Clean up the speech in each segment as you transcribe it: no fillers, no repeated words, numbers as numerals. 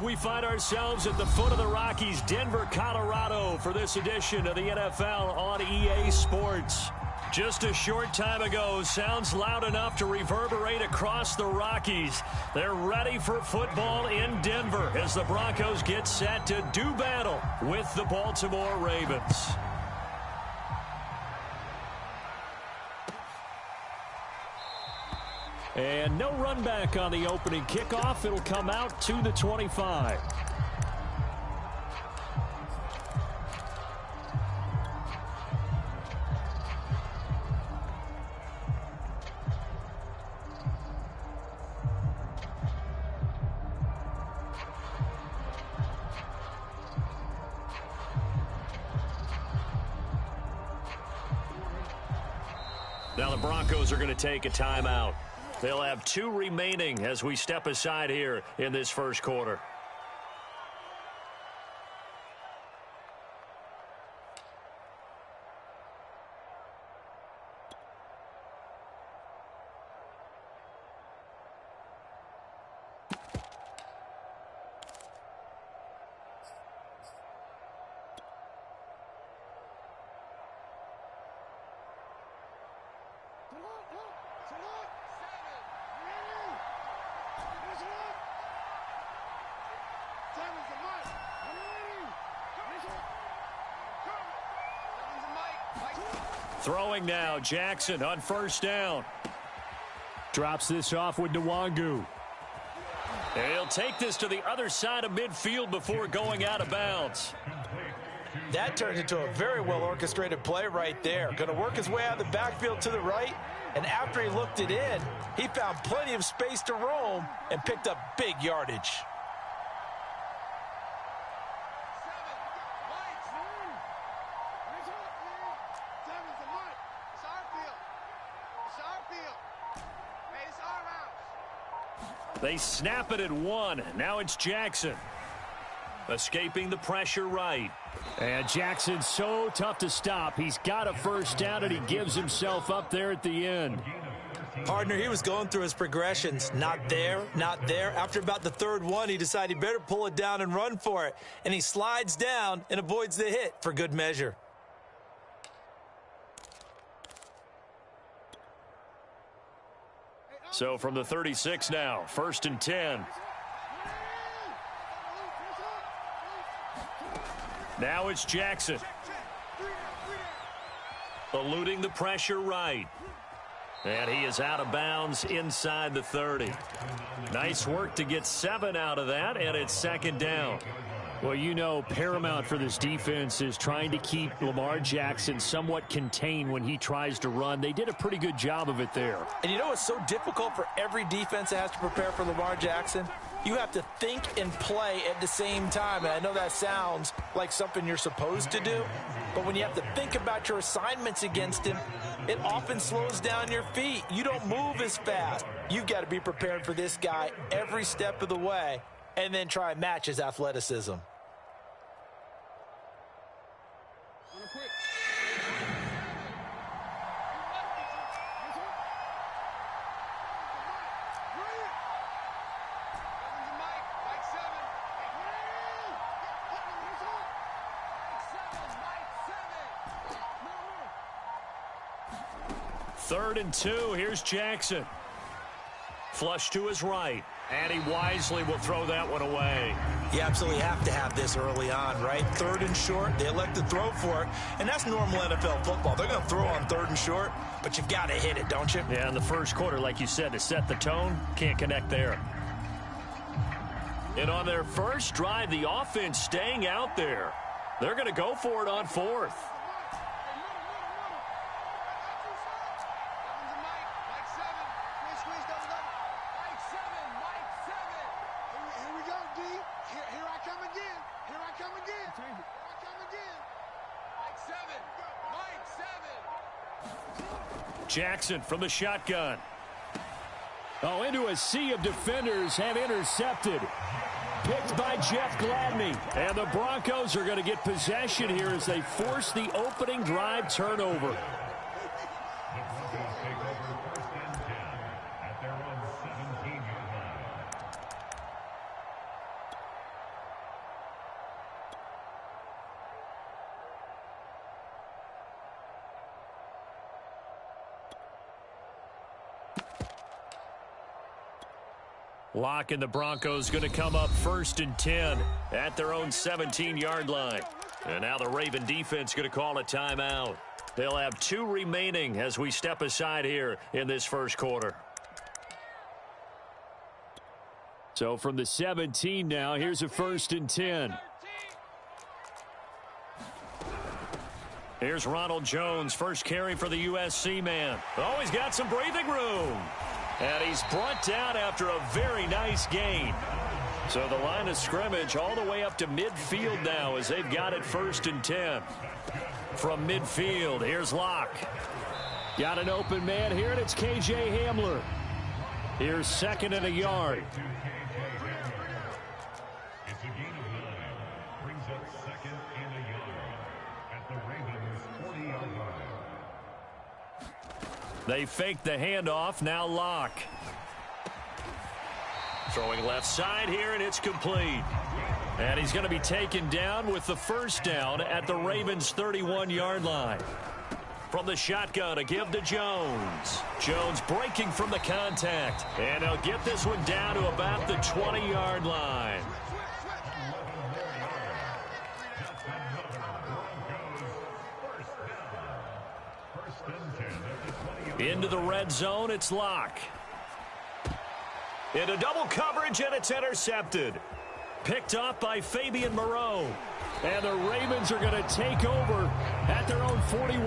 We find ourselves at the foot of the Rockies, Denver, Colorado, for this edition of the NFL on EA Sports. Just a short time ago, sounds loud enough to reverberate across the Rockies. They're ready for football in Denver as the Broncos get set to do battle with the Baltimore Ravens. And no run back on the opening kickoff. It'll come out to the 25. Now the Broncos are going to take a timeout. They'll have 2 remaining as we step aside here in this first quarter. Throwing now, Jackson on first down. Drops this off with Nwangu. And he'll take this to the other side of midfield before going out of bounds. That turned into a very well-orchestrated play right there. Going to work his way out of the backfield to the right, and after he looked it in, he found plenty of space to roam and picked up big yardage. They snap it at 1. Now it's Jackson. Escaping the pressure right. And Jackson's so tough to stop. He's got a first down, and he gives himself up there at the end. Partner, he was going through his progressions. Not there, not there. After about the third one, he decided he better pull it down and run for it. And he slides down and avoids the hit for good measure. So from the 36 now, 1st and 10. Now it's Jackson. Eluding the pressure right. And he is out of bounds inside the 30. Nice work to get 7 out of that, and it's 2nd down. Well, you know, paramount for this defense is trying to keep Lamar Jackson somewhat contained when he tries to run. They did a pretty good job of it there. And you know what's so difficult for every defense that has to prepare for Lamar Jackson? You have to think and play at the same time. And I know that sounds like something you're supposed to do, but when you have to think about your assignments against him, it often slows down your feet. You don't move as fast. You've got to be prepared for this guy every step of the way and then try and match his athleticism. Third and 2. Here's Jackson. Flush to his right. And he wisely will throw that one away. You absolutely have to have this early on, right? 3rd and short. They elect to throw for it. And that's normal NFL football. They're going to throw on 3rd and short, but you've got to hit it, don't you? Yeah, in the first quarter, like you said, to set the tone, can't connect there. And on their first drive, the offense staying out there. They're going to go for it on 4th. Jackson from the shotgun. Oh, into a sea of defenders and intercepted. Picked by Jeff Gladney. And the Broncos are going to get possession here as they force the opening drive turnover. Locke and the Broncos going to come up 1st and 10 at their own 17-yard line. And now the Raven defense going to call a timeout. They'll have 2 remaining as we step aside here in this first quarter. So from the 17 now, here's a 1st and 10. Here's Ronald Jones, first carry for the USC man. Oh, he's got some breathing room. And he's brought down after a very nice gain. So the line of scrimmage all the way up to midfield now as they've got it 1st and 10. From midfield, here's Locke. Got an open man here, and it's K.J. Hamler. Here's 2nd and a yard. It's a gain of 9. Brings up 2nd and a yard at the Ravens' 40-yard line. They fake the handoff, now Locke. Throwing left side here, and it's complete. And he's going to be taken down with the first down at the Ravens' 31-yard line. From the shotgun, a give to Jones. Jones breaking from the contact. And they'll get this one down to about the 20-yard line. Into the red zone, it's Locke. Into double coverage, and it's intercepted. Picked off by Fabian Moreau. And the Ravens are going to take over at their own 41.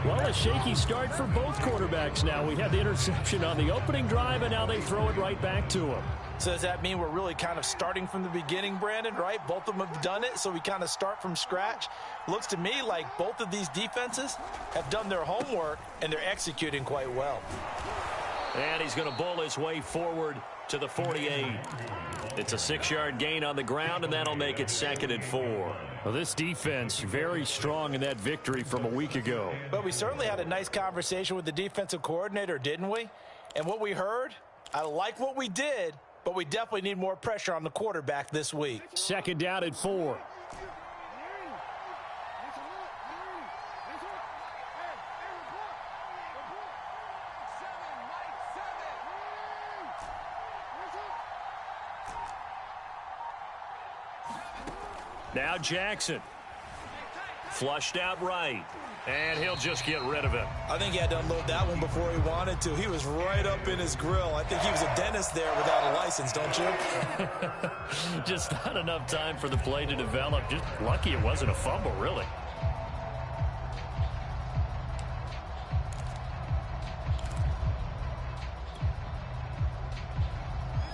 Well, a shaky start for both quarterbacks now. We had the interception on the opening drive, and now they throw it right back to him. So does that mean we're really kind of starting from the beginning, Brandon, right? Both of them have done it, so we kind of start from scratch. Looks to me like both of these defenses have done their homework, and they're executing quite well. And he's going to bowl his way forward to the 48. It's a 6-yard gain on the ground, and that'll make it 2nd and 4. Well, this defense very strong in that victory from a week ago. But we certainly had a nice conversation with the defensive coordinator, didn't we? And what we heard, I like what we did, but we definitely need more pressure on the quarterback this week. 2nd down and 4. Now Jackson. Flushed out right. And he'll just get rid of it. I think he had to unload that one before he wanted to. He was right up in his grill. I think he was a dentist there without a license, don't you? Just not enough time for the play to develop. Just lucky it wasn't a fumble, really.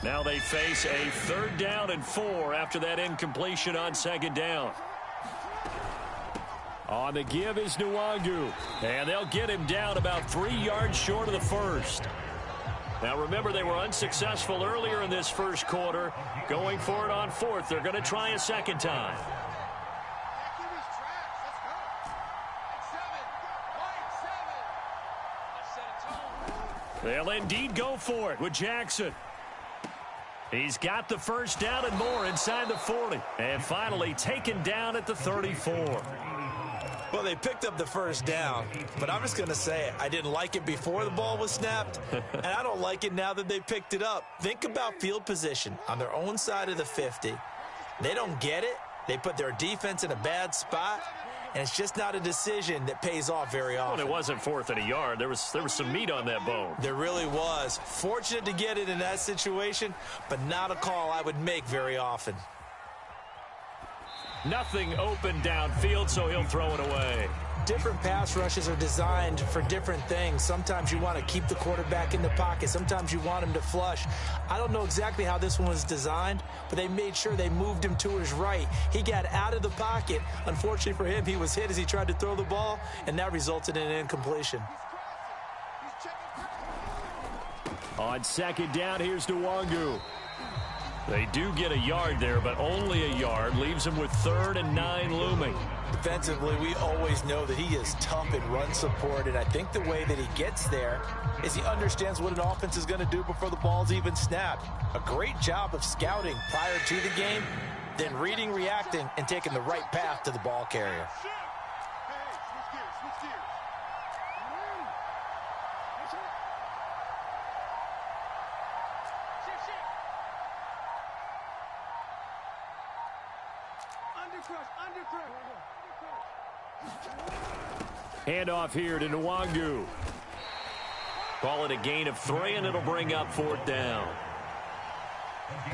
Now they face a 3rd down and 4 after that incompletion on 2nd down. On the give is Nwangu. And they'll get him down about 3 yards short of the first. Now remember, they were unsuccessful earlier in this first quarter. Going for it on 4th. They're going to try a 2nd time. They'll indeed go for it with Jackson. He's got the first down and more inside the 40. And finally taken down at the 34. Well, they picked up the first down, but I'm just going to say it. I didn't like it before the ball was snapped, and I don't like it now that they picked it up. Think about field position on their own side of the 50. They don't get it. They put their defense in a bad spot, and it's just not a decision that pays off very often. Well, it wasn't 4th and a yard. There was some meat on that bone. There really was. Fortunate to get it in that situation, but not a call I would make very often. Nothing open downfield, so he'll throw it away. Different pass rushes are designed for different things. Sometimes you want to keep the quarterback in the pocket. Sometimes you want him to flush. I don't know exactly how this one was designed, but they made sure they moved him to his right. He got out of the pocket. Unfortunately for him, he was hit as he tried to throw the ball, and that resulted in an incompletion. On 2nd down, here's Nwangu. They do get a yard there, but only a yard. Leaves him with 3rd and 9 looming. Defensively, we always know that he is tough in run support, and I think the way that he gets there is he understands what an offense is going to do before the ball's even snapped. A great job of scouting prior to the game, then reading, reacting, and taking the right path to the ball carrier. Handoff here to Nwangu. Call it a gain of 3, and it'll bring up 4th down.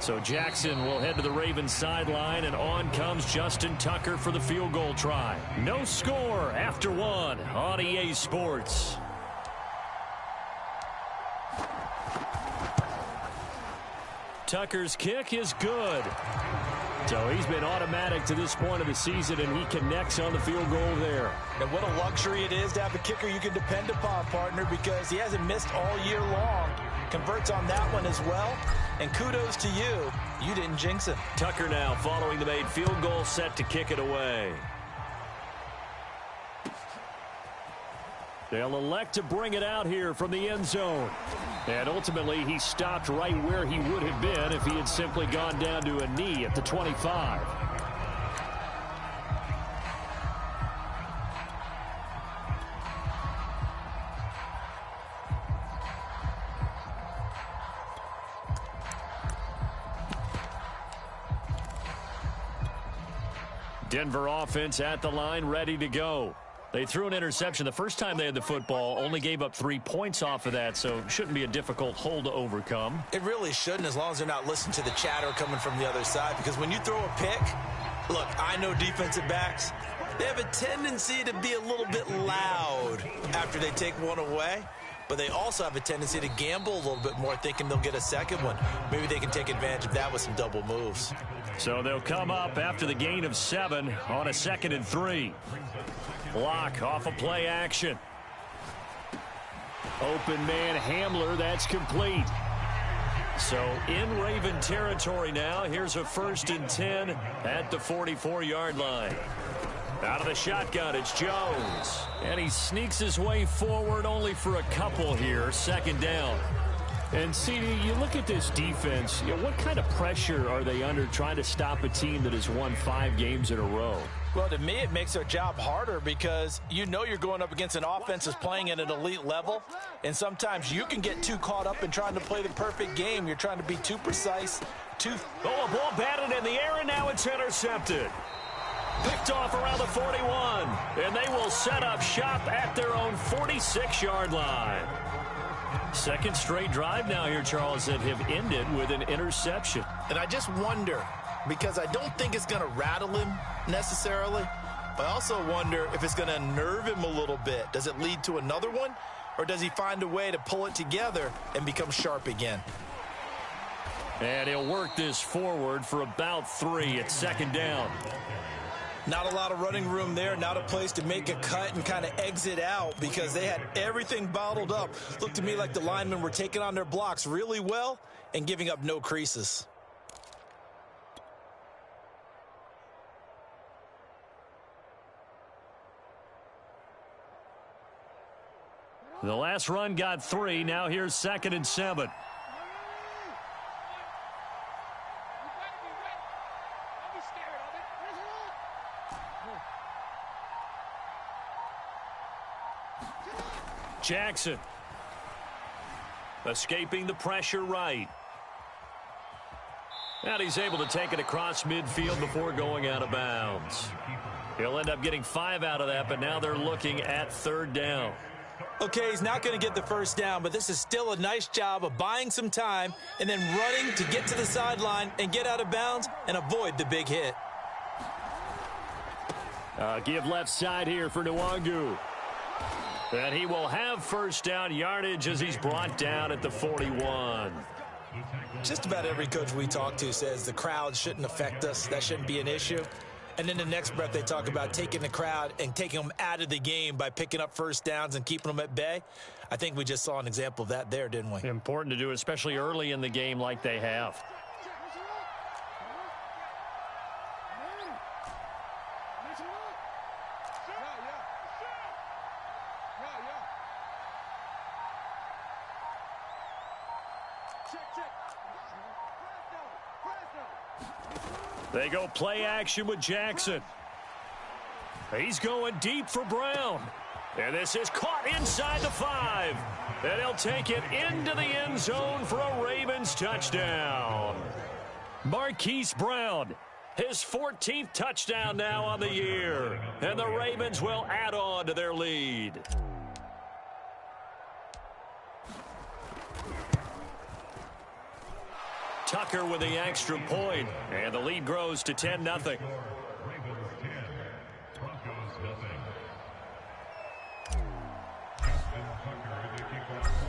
So Jackson will head to the Ravens sideline, and on comes Justin Tucker for the field goal try. No score after 1 on EA Sports. Tucker's kick is good. So he's been automatic to this point of the season, and he connects on the field goal there. And what a luxury it is to have a kicker you can depend upon, partner, because he hasn't missed all year long. Converts on that one as well. And kudos to you. You didn't jinx him. Tucker now following the made field goal, set to kick it away. They'll elect to bring it out here from the end zone. And ultimately, he stopped right where he would have been if he had simply gone down to a knee at the 25. Denver offense at the line, ready to go. They threw an interception the first time they had the football, only gave up 3 points off of that, so it shouldn't be a difficult hole to overcome. It really shouldn't, as long as they're not listening to the chatter coming from the other side, because when you throw a pick, look, I know defensive backs, they have a tendency to be a little bit loud after they take one away, but they also have a tendency to gamble a little bit more, thinking they'll get a second one. Maybe they can take advantage of that with some double moves. So they'll come up after the gain of 7 on a 2nd and 3. Block off of play action. Open man Hamler, that's complete. So in Raven territory now. Here's a 1st and 10 at the 44-yard line. Out of the shotgun, it's Jones. And he sneaks his way forward only for a couple here. 2nd down. And, CD, you look at this defense, what kind of pressure are they under trying to stop a team that has won 5 games in a row? Well, to me, it makes their job harder because you know you're going up against an offense that's playing at an elite level, and sometimes you can get too caught up in trying to play the perfect game. You're trying to be too precise, too... Oh, a ball batted in the air, and now it's intercepted. Picked off around the 41, and they will set up shop at their own 46-yard line. 2nd straight drive now here, Charles, that have ended with an interception. And I just wonder, because I don't think it's going to rattle him necessarily, but I also wonder if it's going to unnerve him a little bit. Does it lead to another one, or does he find a way to pull it together and become sharp again? And he'll work this forward for about 3 at 2nd down. Not a lot of running room there, not a place to make a cut and kind of exit out because they had everything bottled up. Looked to me like the linemen were taking on their blocks really well and giving up no creases. The last run got 3. Now here's 2nd and 7. Jackson escaping the pressure right. And he's able to take it across midfield before going out of bounds. He'll end up getting 5 out of that, but now they're looking at 3rd down. Okay, he's not going to get the 1st down, but this is still a nice job of buying some time and then running to get to the sideline and get out of bounds and avoid the big hit. Give left side here for Nwangu. And he will have 1st down yardage as he's brought down at the 41. Just about every coach we talk to says the crowd shouldn't affect us. That shouldn't be an issue. And in the next breath, they talk about taking the crowd and taking them out of the game by picking up 1st downs and keeping them at bay. I think we just saw an example of that there, didn't we? Important to do, especially early in the game like they have. They go play action with Jackson. He's going deep for Brown. And this is caught inside the 5. And he'll take it into the end zone for a Ravens touchdown. Marquise Brown His 14th touchdown now on the year. And the Ravens will add on to their lead. Tucker with the extra point, and the lead grows to 10-0. Ravens 10, Broncos nothing.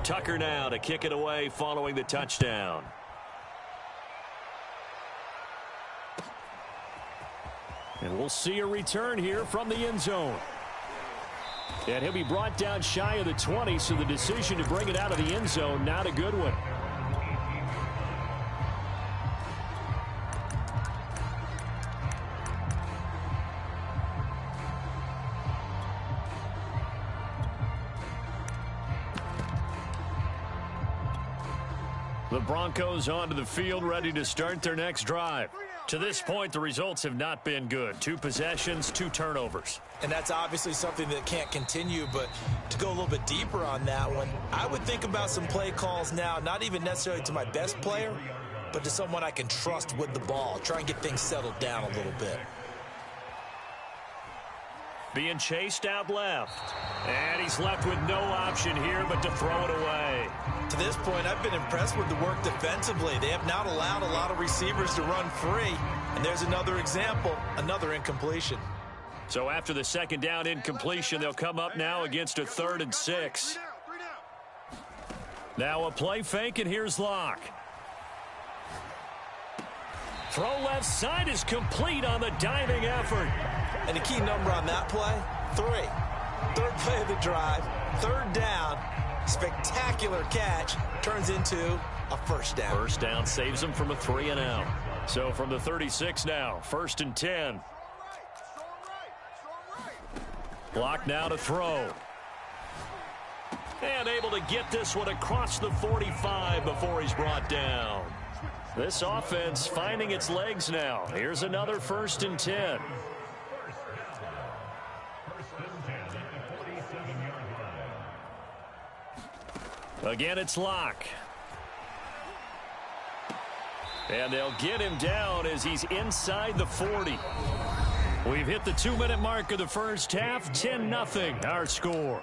Tucker now to kick it away following the touchdown. And we'll see a return here from the end zone. And he'll be brought down shy of the 20, so the decision to bring it out of the end zone, not a good one. The Broncos onto the field, ready to start their next drive. To this point, the results have not been good. 2 possessions, 2 turnovers. And that's obviously something that can't continue, but to go a little bit deeper on that one, I would think about some play calls now, not even necessarily to my best player, but to someone I can trust with the ball. Try and get things settled down a little bit. Being chased out left. And he's left with no option here but to throw it away. To this point, I've been impressed with the work defensively. They have not allowed a lot of receivers to run free. And there's another example, another incompletion. So after the second down incompletion, they'll come up now against a 3rd and 6. Now a play fake, and here's Locke. Throw left side is complete on the diving effort. And the key number on that play, 3. 3rd play of the drive, 3rd down, spectacular catch, turns into a first down. First down saves them from a 3 and out. So from the 36 now, 1st and 10. Block now to throw. And able to get this one across the 45 before he's brought down. This offense finding its legs now. Here's another 1st and 10. Again, it's Locke. And they'll get him down as he's inside the 40. We've hit the 2-minute mark of the first half. 10-0 our score.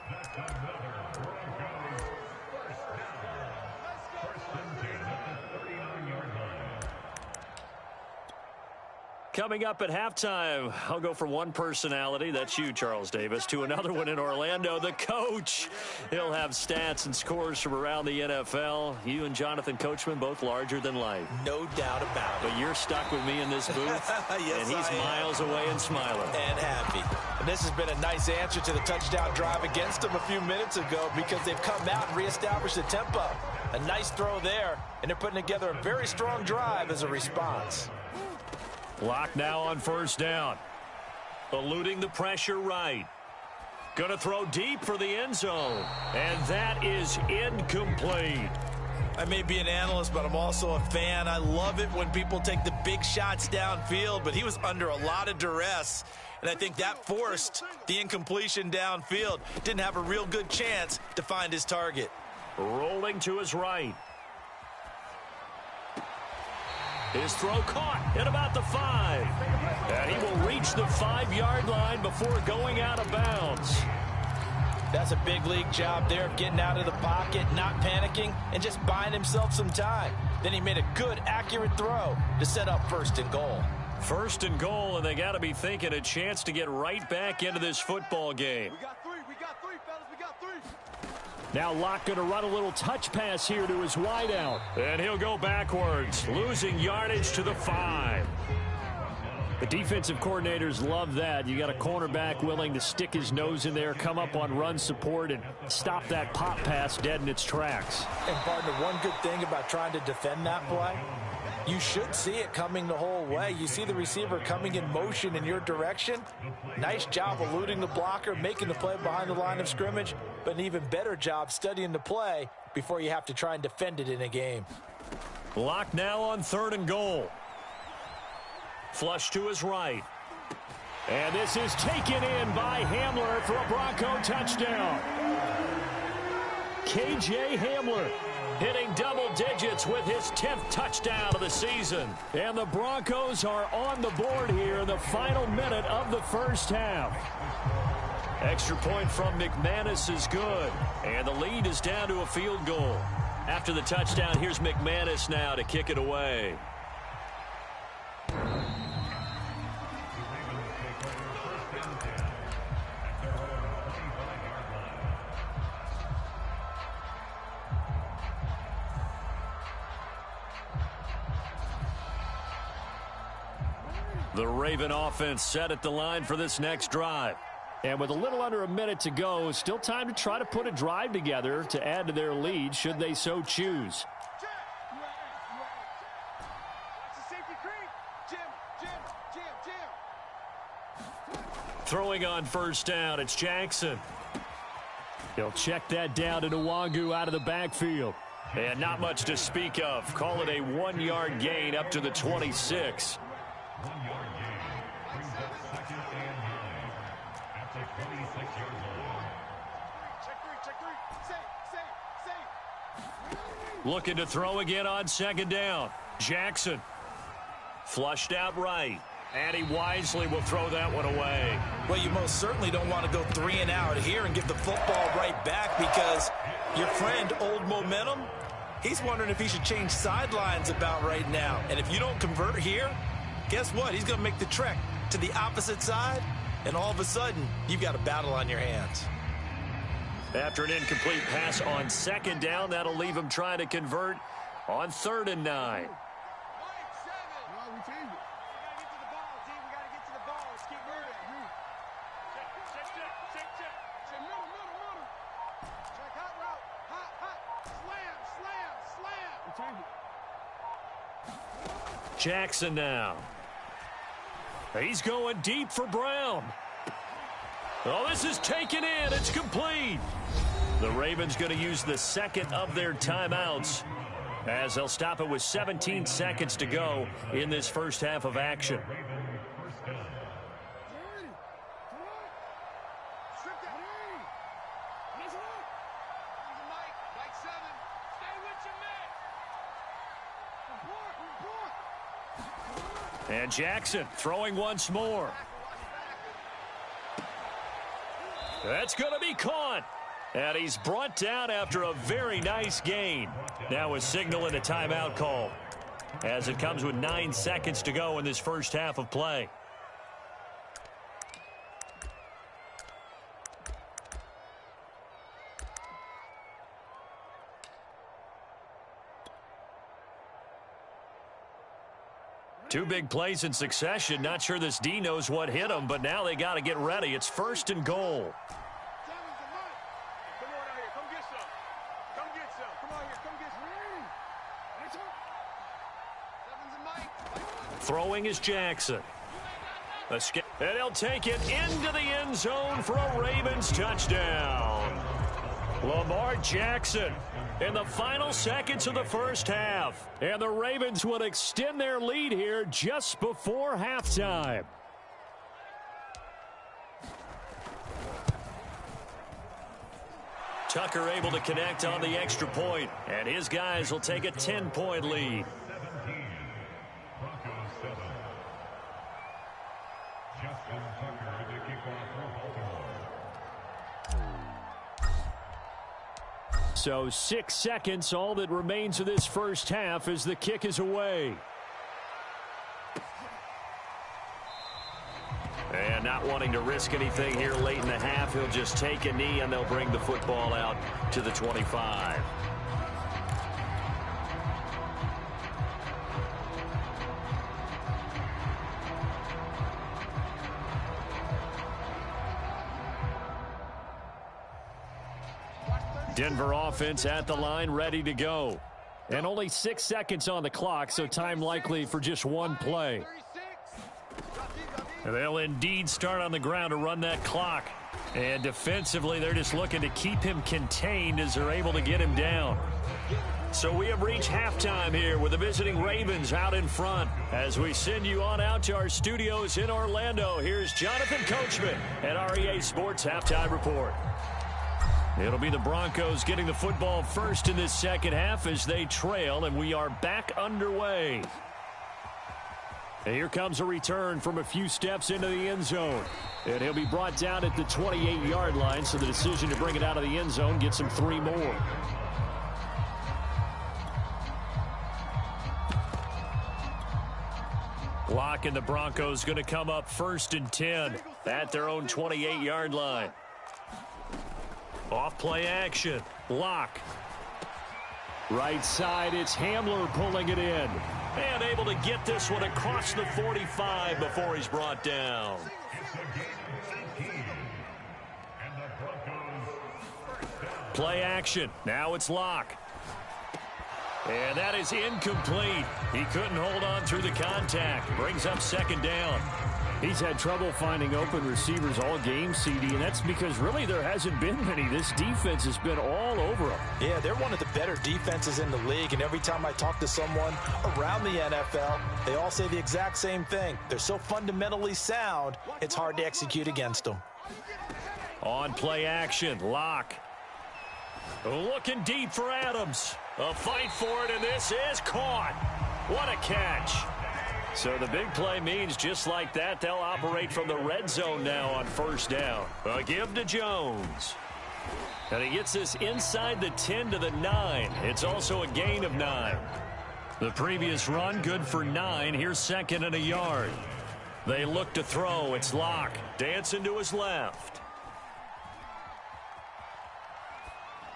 Coming up at halftime, I'll go from one personality, that's you, Charles Davis, to another one in Orlando, the coach. He'll have stats and scores from around the NFL. You and Jonathan Coachman, both larger than life. No doubt about it. But you're stuck with me in this booth, yes, and he's miles away and smiling. And happy. And this has been a nice answer to the touchdown drive against them a few minutes ago because they've come out and reestablished the tempo. A nice throw there, and they're putting together a very strong drive as a response. Locke now on 1st down. Eluding the pressure right. Going to throw deep for the end zone. And that is incomplete. I may be an analyst, but I'm also a fan. I love it when people take the big shots downfield, but he was under a lot of duress. And I think that forced the incompletion downfield. Didn't have a real good chance to find his target. Rolling to his right. His throw caught at about the 5. And he will reach the 5-yard line before going out of bounds. That's a big league job there of getting out of the pocket, not panicking, and just buying himself some time. Then he made a good, accurate throw to set up 1st and goal. 1st and goal, and they got to be thinking a chance to get right back into this football game. We got 3, fellas, we got 3. Now Locke going to run a little touch pass here to his wideout. And he'll go backwards, losing yardage to the 5. The defensive coordinators love that. You got a cornerback willing to stick his nose in there, come up on run support, and stop that pop pass dead in its tracks. And partner, one good thing about trying to defend that play, you should see it coming the whole way. You see the receiver coming in motion in your direction. Nice job eluding the blocker, making the play behind the line of scrimmage, but an even better job studying the play before you have to try and defend it in a game. Locke now on 3rd and goal. Flush to his right. And this is taken in by Hamler for a Bronco touchdown. K.J. Hamler hitting double digits with his 10th touchdown of the season. And the Broncos are on the board here in the final minute of the first half. Extra point from McManus is good, and the lead is down to a field goal. After the touchdown, here's McManus now to kick it away. The Raven offense set at the line for this next drive. And with a little under a minute to go, still time to try to put a drive together to add to their lead should they so choose. Throwing on first down, it's Jackson. He'll check that down to Nwangu out of the backfield. And not much to speak of. Call it a 1-yard gain up to the 26. 1-yard gain brings up 2nd and 9 at the 26-yard line. Check three. Safe. Looking to throw again on 2nd down. Jackson. Flushed out right. And he wisely will throw that one away. Well, you most certainly don't want to go 3 and out here and give the football right back, because your friend, Old Momentum, he's wondering if he should change sidelines about right now. And if you don't convert here, guess what? He's going to make the trek to the opposite side, and all of a sudden, you've got a battle on your hands. After an incomplete pass on 2nd down, that'll leave him trying to convert on 3rd and 9. Jackson now. He's going deep for Brown. Oh, this is taken in. It's complete. The Ravens going to use the 2nd of their timeouts, as they'll stop it with 17 seconds to go in this first half of action. And Jackson throwing once more. That's going to be caught. And he's brought down after a very nice gain. Now a signal and a timeout call, as it comes with 9 seconds to go in this first half of play. Two big plays in succession. Not sure this D knows what hit him, but now they got to get ready. It's 1st and goal. Throwing is Jackson. And he'll take it into the end zone for a Ravens touchdown. Lamar Jackson in the final seconds of the first half. And the Ravens will extend their lead here just before halftime. Tucker able to connect on the extra point, and his guys will take a 10-point lead. 17, Broncos 7. Justin Tucker to kick off for Baltimore. So 6 seconds, all that remains of this first half as the kick is away. And not wanting to risk anything here late in the half, he'll just take a knee and they'll bring the football out to the 25. Denver offense at the line, ready to go. And only 6 seconds on the clock, so time likely for just one play. And they'll indeed start on the ground to run that clock. And defensively, they're just looking to keep him contained as they're able to get him down. So we have reached halftime here with the visiting Ravens out in front. As we send you on out to our studios in Orlando, here's Jonathan Coachman at REA Sports Halftime Report. It'll be the Broncos getting the football first in this second half as they trail, and we are back underway. And here comes a return from a few steps into the end zone. And he'll be brought down at the 28-yard line, so the decision to bring it out of the end zone gets him 3 more. Lock and the Broncos going to come up 1st and 10 at their own 28-yard line. Off play action. Lock. Right side, it's Hamler pulling it in. And able to get this one across the 45 before he's brought down. Play action. Now it's Lock. And that is incomplete. He couldn't hold on through the contact. Brings up 2nd down. He's had trouble finding open receivers all game, CD, and that's because really there hasn't been many. This defense has been all over them. Yeah, they're one of the better defenses in the league, and every time I talk to someone around the NFL, they all say the exact same thing. They're so fundamentally sound, it's hard to execute against them. On play action, Lock. Looking deep for Adams. A fight for it, and this is caught. What a catch. So the big play means just like that, they'll operate from the red zone now on 1st down. A give to Jones. And he gets this inside the 10 to the 9. It's also a gain of 9. The previous run, good for 9. Here's 2nd and a yard. They look to throw. It's Lock. Dancing to his left.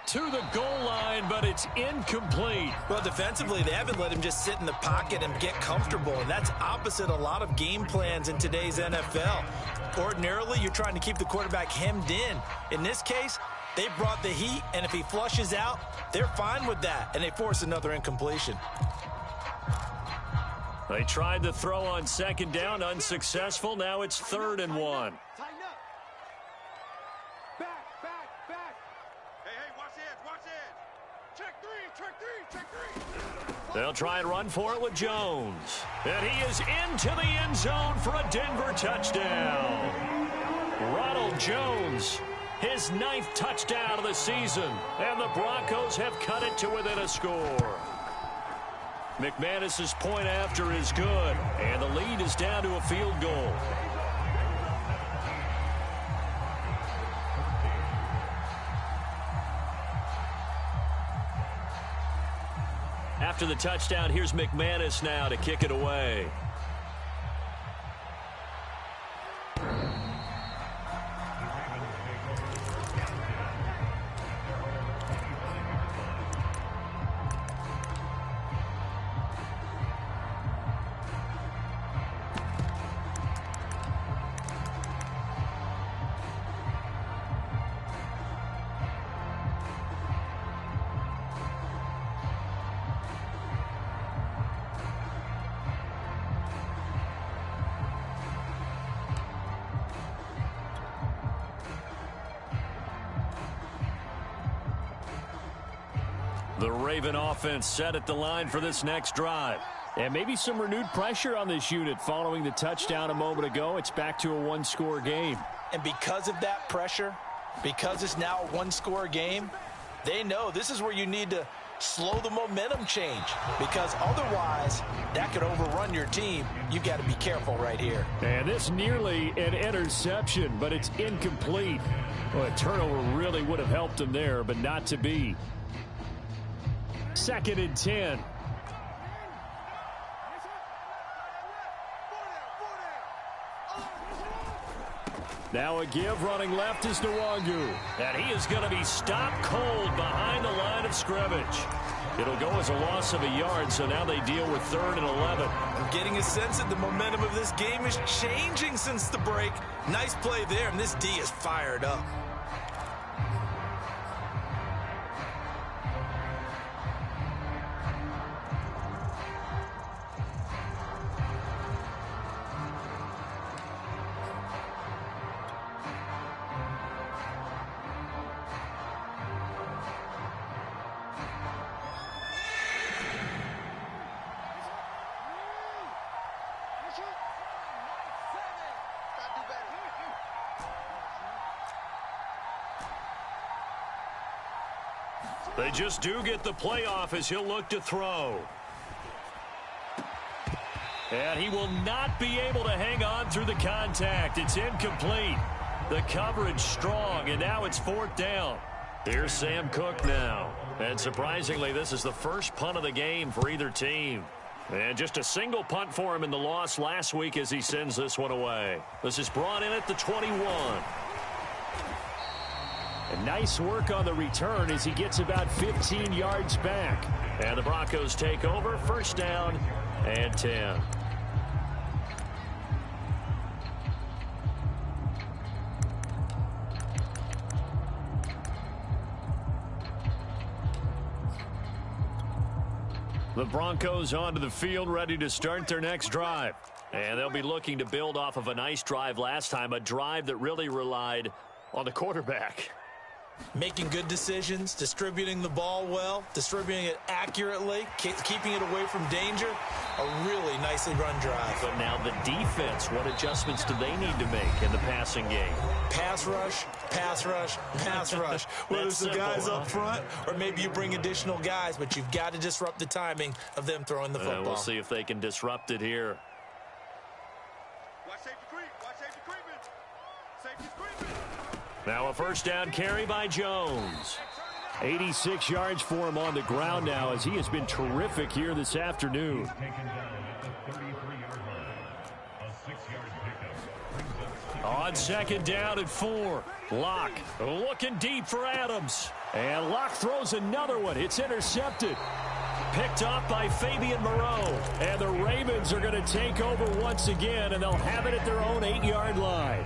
To the goal line, but it's incomplete. Well, defensively, they haven't let him just sit in the pocket and get comfortable, and that's opposite a lot of game plans in today's NFL. Ordinarily, you're trying to keep the quarterback hemmed in. In this case, they brought the heat, and if he flushes out, they're fine with that, and they force another incompletion. They tried to throw on 2nd down, unsuccessful. Now it's 3rd and 1. They'll try and run for it with Jones. And he is into the end zone for a Denver touchdown. Ronald Jones, his 9th touchdown of the season. And the Broncos have cut it to within a score. McManus's point after is good. And the lead is down to a field goal. After the touchdown, here's McManus now to kick it away. The Raven offense set at the line for this next drive. And maybe some renewed pressure on this unit following the touchdown a moment ago. It's back to a 1-score game. And because of that pressure, because it's now a 1-score game, they know this is where you need to slow the momentum change, because otherwise that could overrun your team. You've got to be careful right here. And this nearly an interception, but it's incomplete. Well, a turnover really would have helped them there, but not to be. 2nd and 10. Now a give, running left is Nwangu. And he is going to be stopped cold behind the line of scrimmage. It'll go as a loss of a yard, so now they deal with 3rd and 11. I'm getting a sense that the momentum of this game is changing since the break. Nice play there, and this D is fired up. They just do get the playoff as he'll look to throw. And he will not be able to hang on through the contact. It's incomplete. The coverage strong, and now it's 4th down. Here's Sam Cook now. And surprisingly, this is the first punt of the game for either team. And just a single punt for him in the loss last week as he sends this one away. This is brought in at the 21. And nice work on the return as he gets about 15 yards back. And the Broncos take over, 1st down and 10. The Broncos onto the field, ready to start their next drive. And they'll be looking to build off of a nice drive last time, a drive that really relied on the quarterback. Making good decisions, distributing the ball well, distributing it accurately, keeping it away from danger. A really nicely run drive. But now the defense, what adjustments do they need to make in the passing game? Pass rush, pass rush, pass rush. Whether it's the guys up front or maybe you bring additional guys, but you've got to disrupt the timing of them throwing the football. We'll see if they can disrupt it here. Watch safety creep. Watch safety creeping. Safety's creeping. Now a 1st down carry by Jones. 86 yards for him on the ground now as he has been terrific here this afternoon. Taken down at the 33-yard line. A 6-yard pickup. On 2nd down and 4. Locke looking deep for Adams. And Locke throws another one. It's intercepted. Picked off by Fabian Moreau. And the Ravens are going to take over once again, and they'll have it at their own 8-yard line.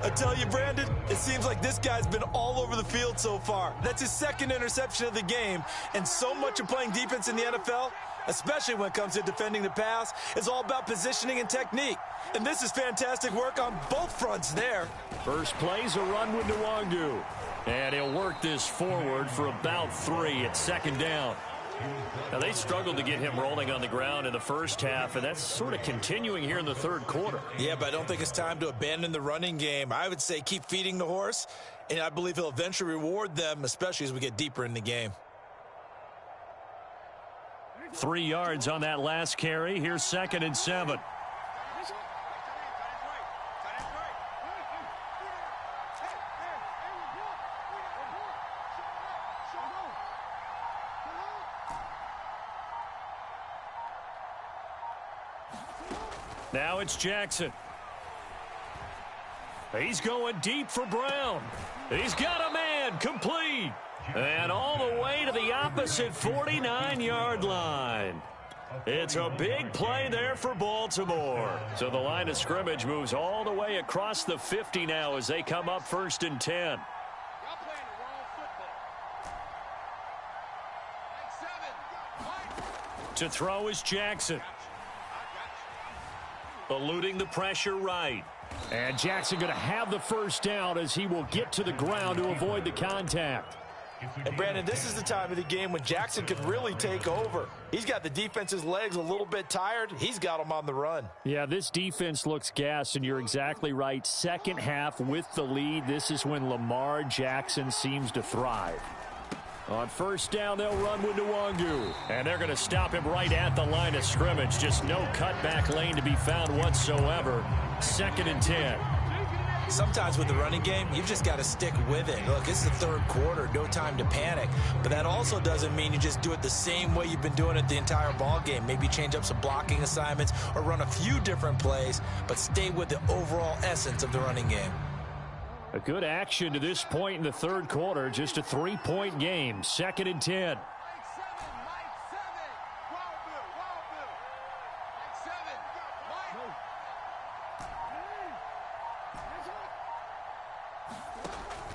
I tell you, Brandon, it seems like this guy's been all over the field so far. That's his 2nd interception of the game, and so much of playing defense in the NFL, especially when it comes to defending the pass, is all about positioning and technique. And this is fantastic work on both fronts there. First play's a run with Nwangu. And he'll work this forward for about 3 at 2nd down. Now, they struggled to get him rolling on the ground in the first half, and that's sort of continuing here in the 3rd quarter. Yeah, but I don't think it's time to abandon the running game. I would say keep feeding the horse, and I believe he'll eventually reward them, especially as we get deeper in the game. 3 yards on that last carry. Here's 2nd and 7. Now it's Jackson. He's going deep for Brown. He's got a man, complete. And all the way to the opposite 49-yard line. It's a big play there for Baltimore. So the line of scrimmage moves all the way across the 50 now as they come up 1st and 10. Y'all playing the wrong football. To throw is Jackson. Eluding the pressure right. And Jackson going to have the 1st down as he will get to the ground to avoid the contact. And, Brandon, this is the time of the game when Jackson could really take over. He's got the defense's legs a little bit tired. He's got them on the run. Yeah, this defense looks gassed, and you're exactly right. 2nd half with the lead, this is when Lamar Jackson seems to thrive. On 1st down, they'll run with Nwangu. And they're going to stop him right at the line of scrimmage. Just no cutback lane to be found whatsoever. 2nd and 10. Sometimes with the running game, you've just got to stick with it. Look, this is the 3rd quarter, no time to panic. But that also doesn't mean you just do it the same way you've been doing it the entire ball game. Maybe change up some blocking assignments or run a few different plays, but stay with the overall essence of the running game. A good action to this point in the 3rd quarter. Just a 3-point game. 2nd and 10.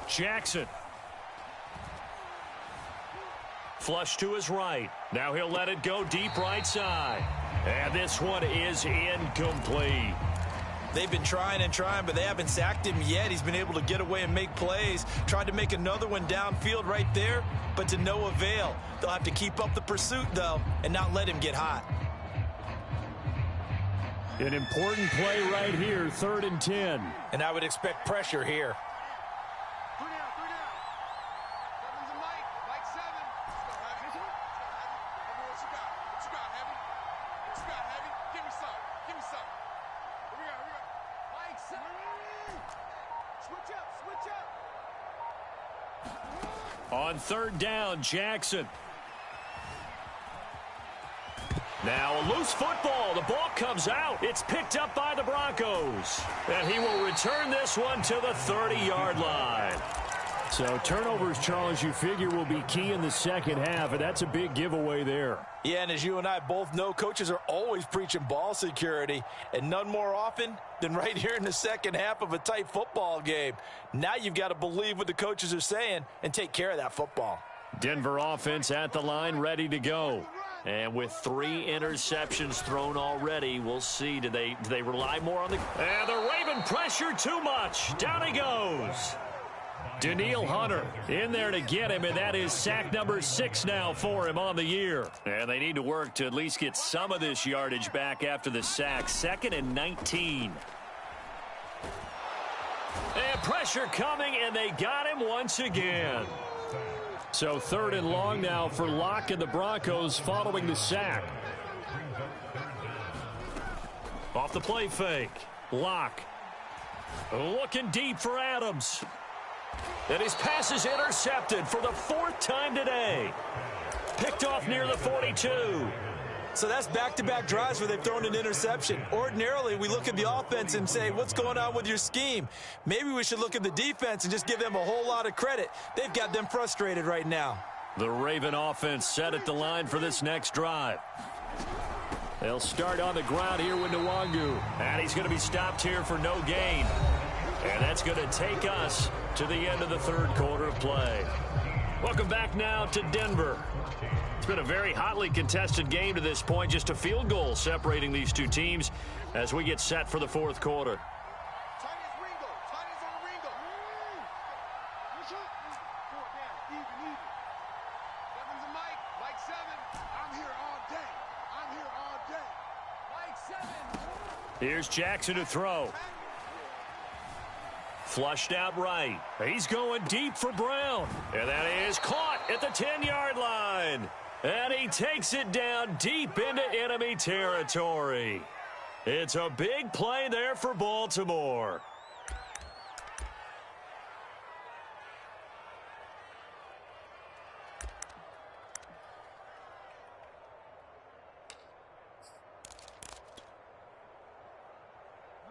Jackson. Flush to his right. Now he'll let it go deep right side. And this one is incomplete. They've been trying and trying, but they haven't sacked him yet. He's been able to get away and make plays. Tried to make another one downfield right there, but to no avail. They'll have to keep up the pursuit, though, and not let him get hot. An important play right here, 3rd and 10. And I would expect pressure here. 3 down. Seven's a Mike. Mike 7. On third down, Jackson. Now a loose football. The ball comes out. It's picked up by the Broncos. And he will return this one to the 30-yard line. So turnovers, Charles, you figure will be key in the second half, and that's a big giveaway there. Yeah, and as you and I both know, coaches are always preaching ball security, and none more often than right here in the second half of a tight football game. Now you've got to believe what the coaches are saying and take care of that football. Denver offense at the line, ready to go. And with 3 interceptions thrown already, we'll see. Do they rely more on the... And the Raven pressure too much. Down he goes. Daniil Hunter in there to get him, and that is sack number 6 now for him on the year. And they need to work to at least get some of this yardage back after the sack. 2nd and 19. And pressure coming, and they got him once again. So 3rd and long now for Locke and the Broncos following the sack. Off the play fake. Locke looking deep for Adams. And his pass is intercepted for the 4th time today. Picked off near the 42. So that's back-to-back drives where they've thrown an interception. Ordinarily, we look at the offense and say, what's going on with your scheme? Maybe we should look at the defense and just give them a whole lot of credit. They've got them frustrated right now. The Raven offense set at the line for this next drive. They'll start on the ground here with Nwangu. And he's going to be stopped here for no gain. And that's going to take us to the end of the 3rd quarter of play. Welcome back now to Denver. It's been a very hotly contested game to this point. Just a field goal separating these two teams as we get set for the 4th quarter. Here's Jackson to throw. Flushed out right. He's going deep for Brown. And that is caught at the 10-yard line. And he takes it down deep into enemy territory. It's a big play there for Baltimore.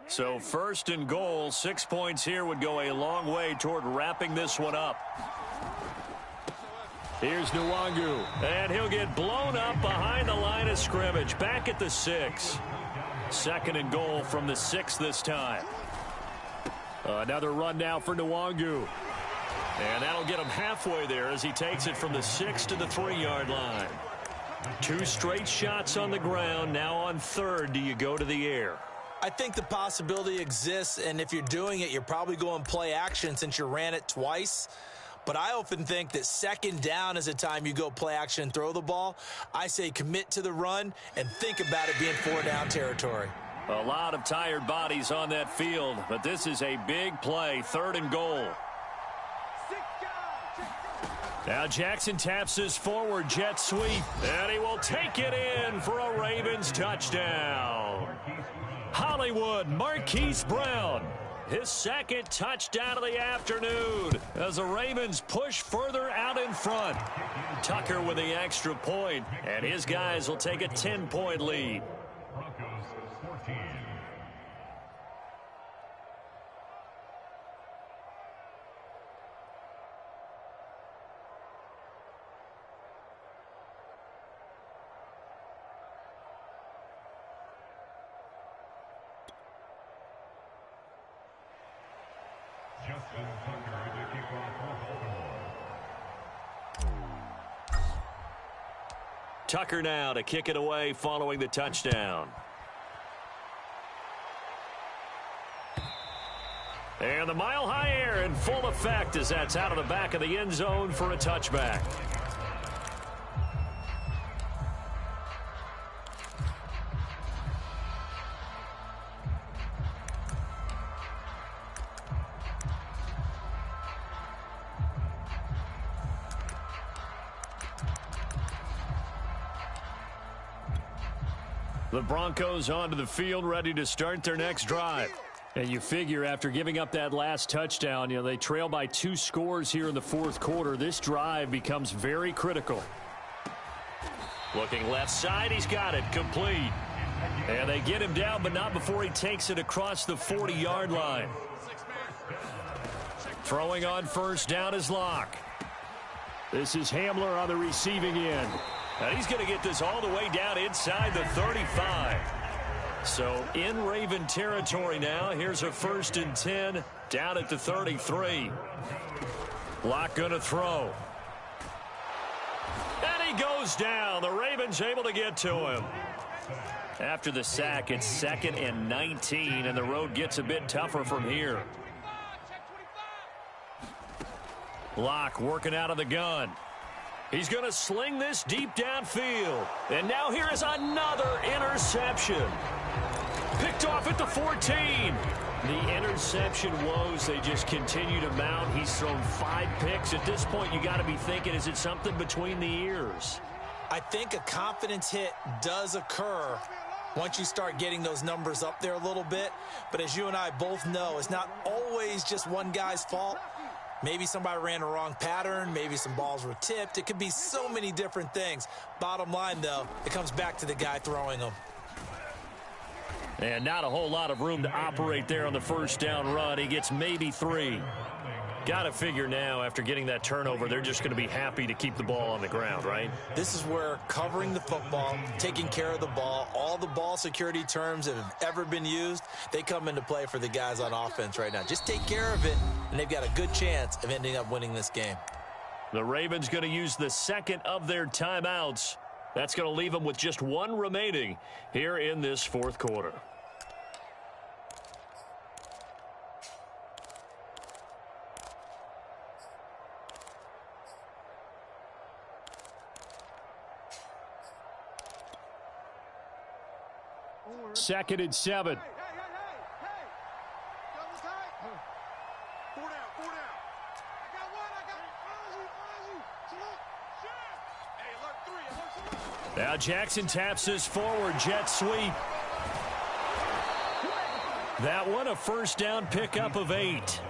So 1st and goal, 6 points here would go a long way toward wrapping this one up. Here's Nwangu, and he'll get blown up behind the line of scrimmage, back at the 6. 2nd and goal from the 6 this time. Another run now for Nwangu. And that'll get him halfway there as he takes it from the 6 to the 3-yard line. 2 straight shots on the ground. Now on 3rd, do you go to the air? I think the possibility exists, and if you're doing it, you're probably going play action since you ran it twice. But I often think that 2nd down is a time you go play action and throw the ball. I say commit to the run and think about it being 4-down territory. A lot of tired bodies on that field, but this is a big play, 3rd and goal. Now Jackson taps his forward jet sweep, and he will take it in for a Ravens touchdown. Hollywood Marquise Brown, his 2nd touchdown of the afternoon as the Ravens push further out in front. Tucker with the extra point, and his guys will take a 10-point lead. Broncos 14. Justin Tucker to kick off for Baltimore. Tucker now to kick it away following the touchdown. And the mile-high air in full effect as that's out of the back of the end zone for a touchback. The Broncos onto the field ready to start their next drive. And you figure after giving up that last touchdown, they trail by 2 scores here in the fourth quarter. This drive becomes very critical. Looking left side, he's got it, complete. And they get him down, but not before he takes it across the 40-yard line. Throwing on first down is Locke. This is Hamler on the receiving end. And he's going to get this all the way down inside the 35. So in Raven territory now. Here's a 1st and 10 down at the 33. Locke going to throw. And he goes down. The Ravens able to get to him. After the sack, it's 2nd and 19, and the road gets a bit tougher from here. Locke working out of the gun. He's going to sling this deep downfield. And now here is another interception. Picked off at the 14. The interception woes, they just continue to mount. He's thrown 5 picks. At this point, you got to be thinking, is it something between the ears? I think a confidence hit does occur once you start getting those numbers up there a little bit. But as you and I both know, it's not always just one guy's fault. Maybe somebody ran a wrong pattern. Maybe some balls were tipped. It could be so many different things. Bottom line, though, it comes back to the guy throwing them. And not a whole lot of room to operate there on the first down run. He gets maybe 3. Got to figure now, after getting that turnover, they're just going to be happy to keep the ball on the ground, right? This is where covering the football, taking care of the ball, all the ball security terms that have ever been used, they come into play for the guys on offense right now. Just take care of it, and they've got a good chance of ending up winning this game. The Ravens going to use the 2nd of their timeouts. That's going to leave them with just 1 remaining here in this fourth quarter. Second and 7. Hey. Double tight. 4 down. I got one. Hey, alert 3. Now Jackson taps his forward jet sweep. That one a first down pickup of 8.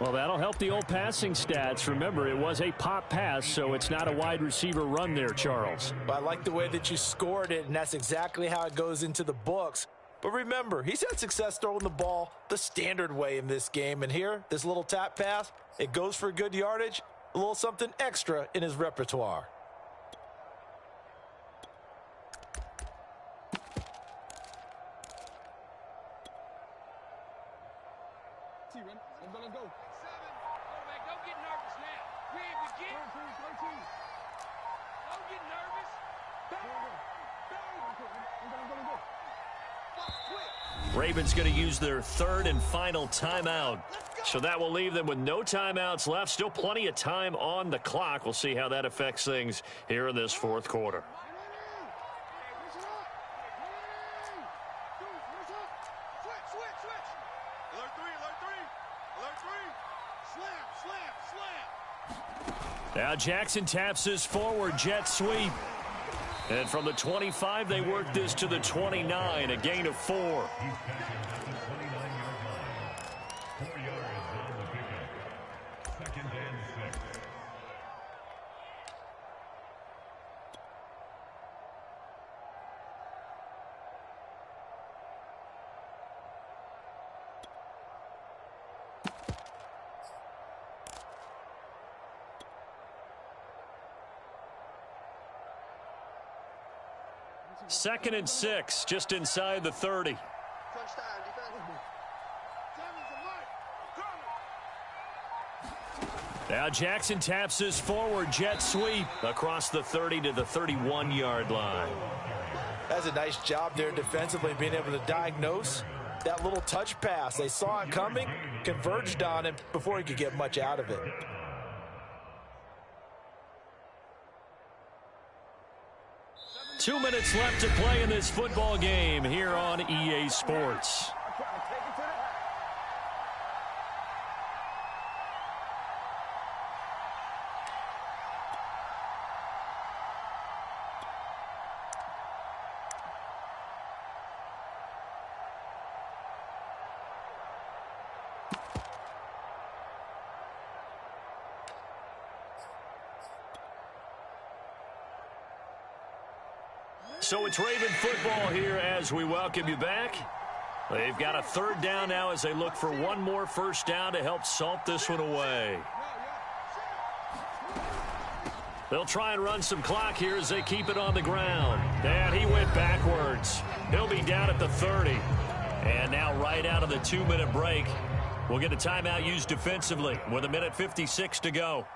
Well, that'll help the old passing stats. Remember, it was a pop pass, so it's not a wide receiver run there, Charles. But I like the way that you scored it, and that's exactly how it goes into the books. But remember, he's had success throwing the ball the standard way in this game. And here, this little tap pass, it goes for good yardage, a little something extra in his repertoire. Let's go. Don't get nervous now. We ain't beginning. Don't get nervous. Ravens going to use their 3rd and final timeout. So that will leave them with no timeouts left. Still plenty of time on the clock. We'll see how that affects things here in this fourth quarter. Now Jackson taps his forward jet sweep. And from the 25, they work this to the 29, a gain of 4. 4 yards on the pickup. 2nd and 6. Second and 6, just inside the 30. Now Jackson taps his forward jet sweep across the 30 to the 31-yard line. That's a nice job there defensively, being able to diagnose that little touch pass. They saw it coming, converged on him before he could get much out of it. Two minutes left to play in this football game here on EA Sports. So it's Raven football here as we welcome you back. They've got a third down now as they look for one more first down to help salt this one away. They'll try and run some clock here as they keep it on the ground. And he went backwards. He'll be down at the 30. And now right out of the 2-minute break, we'll get a timeout used defensively with 1:56 to go.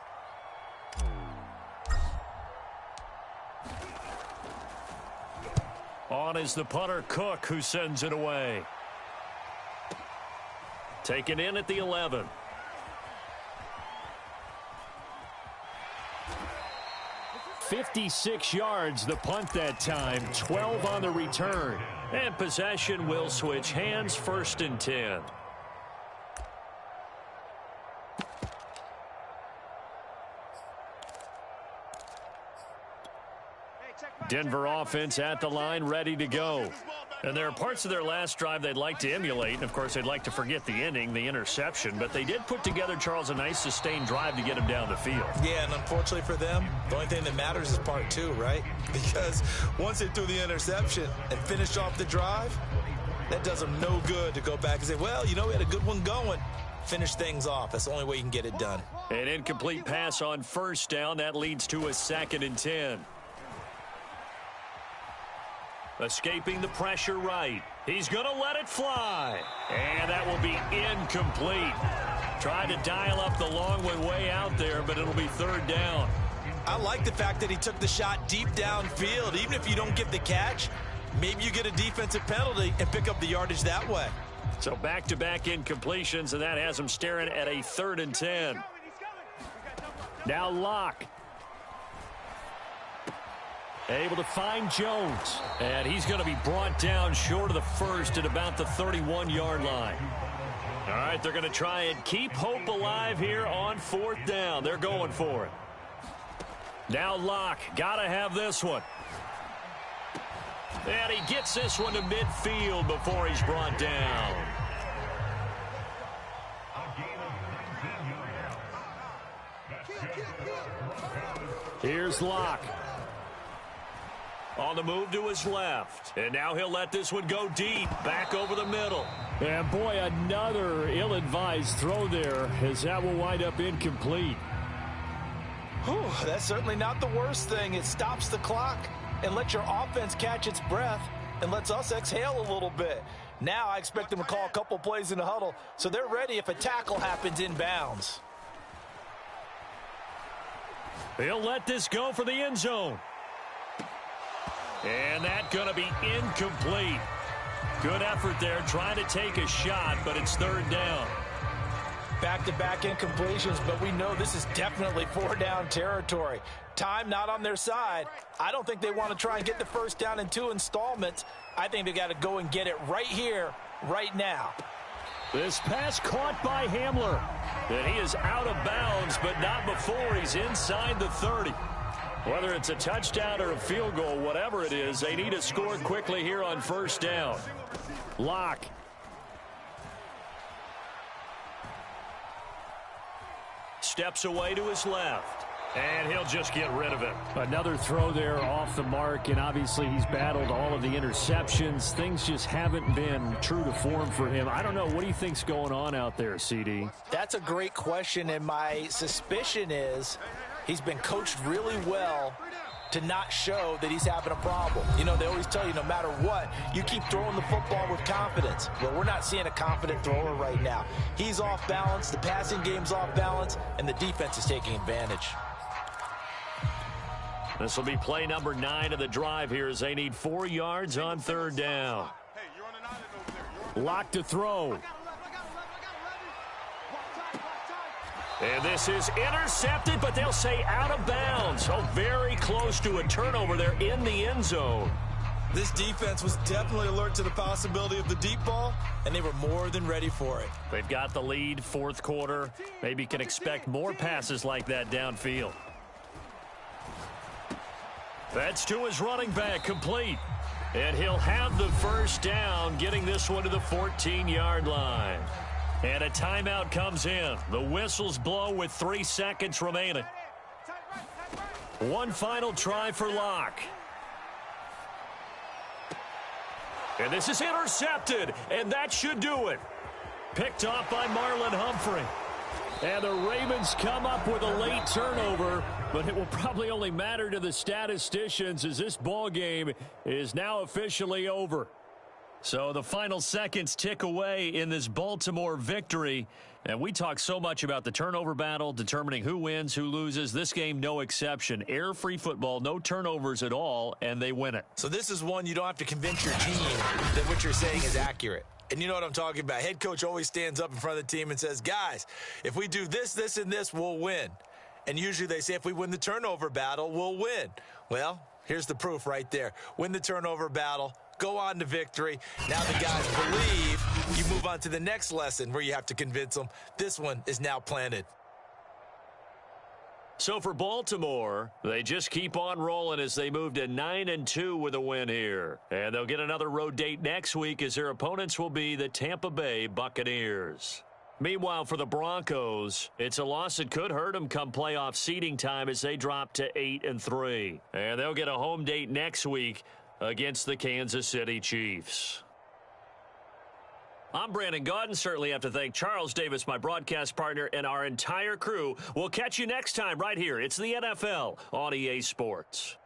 On is the punter, Cook, who sends it away. Taken in at the 11. "56 yards the punt that time, 12 on the return. And possession will switch hands, 1st and 10. Denver offense at the line, ready to go. And there are parts of their last drive they'd like to emulate. And, of course, they'd like to forget the ending, the interception. But they did put together, Charles, a nice sustained drive to get them down the field. Yeah, and unfortunately for them, the only thing that matters is part 2, right? Because once they threw the interception and finished off the drive, that does them no good to go back and say, well, you know, we had a good one going. Finish things off. That's the only way you can get it done. An incomplete pass on first down. That leads to a 2nd and 10. Escaping the pressure right. He's going to let it fly. And that will be incomplete. Tried to dial up the long way out there, but it'll be 3rd down. I like the fact that he took the shot deep downfield. Even if you don't get the catch, maybe you get a defensive penalty and pick up the yardage that way. So back-to-back incompletions, and that has him staring at a 3rd and 10. Now Locke. Able to find Jones. And he's going to be brought down short of the first at about the 31-yard line. All right, they're going to try and keep hope alive here on 4th down. They're going for it. Now Locke. Got to have this one. And he gets this one to midfield before he's brought down. Here's Locke. On the move to his left. And now he'll let this one go deep. Back over the middle. And boy, another ill-advised throw there as that will wind up incomplete. Whew, that's certainly not the worst thing. It stops the clock and lets your offense catch its breath and lets us exhale a little bit. Now I expect them to call a couple plays in the huddle so they're ready if a tackle happens inbounds. He'll let this go for the end zone. And that's going to be incomplete. Good effort there, trying to take a shot, but it's 3rd down. Back-to-back incompletions, but we know this is definitely 4-down territory. Time not on their side. I don't think they want to try and get the first down in 2 installments. I think they got to go and get it right here, right now. This pass caught by Hamler. And he is out of bounds, but not before he's inside the 30. Whether it's a touchdown or a field goal, whatever it is, they need to score quickly here on 1st down. Locke. Steps away to his left. And he'll just get rid of it. Another throw there off the mark, and obviously he's battled all of the interceptions. Things just haven't been true to form for him. I don't know. What do you think's going on out there, CD? That's a great question, and my suspicion is he's been coached really well to not show that he's having a problem. You know, they always tell you no matter what, you keep throwing the football with confidence. Well, we're not seeing a confident thrower right now. He's off balance, the passing game's off balance, and the defense is taking advantage. This will be play number 9 of the drive here as they need 4 yards on 3rd down. Locke to throw. And this is intercepted, but they'll say out of bounds. Oh, very close to a turnover there in the end zone. This defense was definitely alert to the possibility of the deep ball, and they were more than ready for it. They've got the lead, 4th quarter. Maybe can expect more passes like that downfield. That's to his running back, complete. And he'll have the first down, getting this one to the 14-yard line. And a timeout comes in. The whistles blow with 3 seconds remaining. One final try for Locke. And this is intercepted, and that should do it. Picked off by Marlon Humphrey. And the Ravens come up with a late turnover, but it will probably only matter to the statisticians as this ball game is now officially over. So the final seconds tick away in this Baltimore victory. And we talk so much about the turnover battle, determining who wins, who loses. This game, no exception. Air-free football, no turnovers at all, and they win it. So this is one you don't have to convince your team that what you're saying is accurate. And you know what I'm talking about. Head coach always stands up in front of the team and says, guys, if we do this, this, and this, we'll win. And usually they say if we win the turnover battle, we'll win. Well, here's the proof right there. Win the turnover battle, go on to victory. Now the guys believe. You move on to the next lesson where you have to convince them. This one is now planted. So for Baltimore, they just keep on rolling as they move to 9-2 with a win here. And they'll get another road date next week as their opponents will be the Tampa Bay Buccaneers. Meanwhile, for the Broncos, it's a loss that could hurt them come playoff seeding time as they drop to 8-3. And they'll get a home date next week against the Kansas City Chiefs. I'm Brandon Gaudin. Certainly have to thank Charles Davis, my broadcast partner, and our entire crew. We'll catch you next time right here. It's the NFL on EA Sports.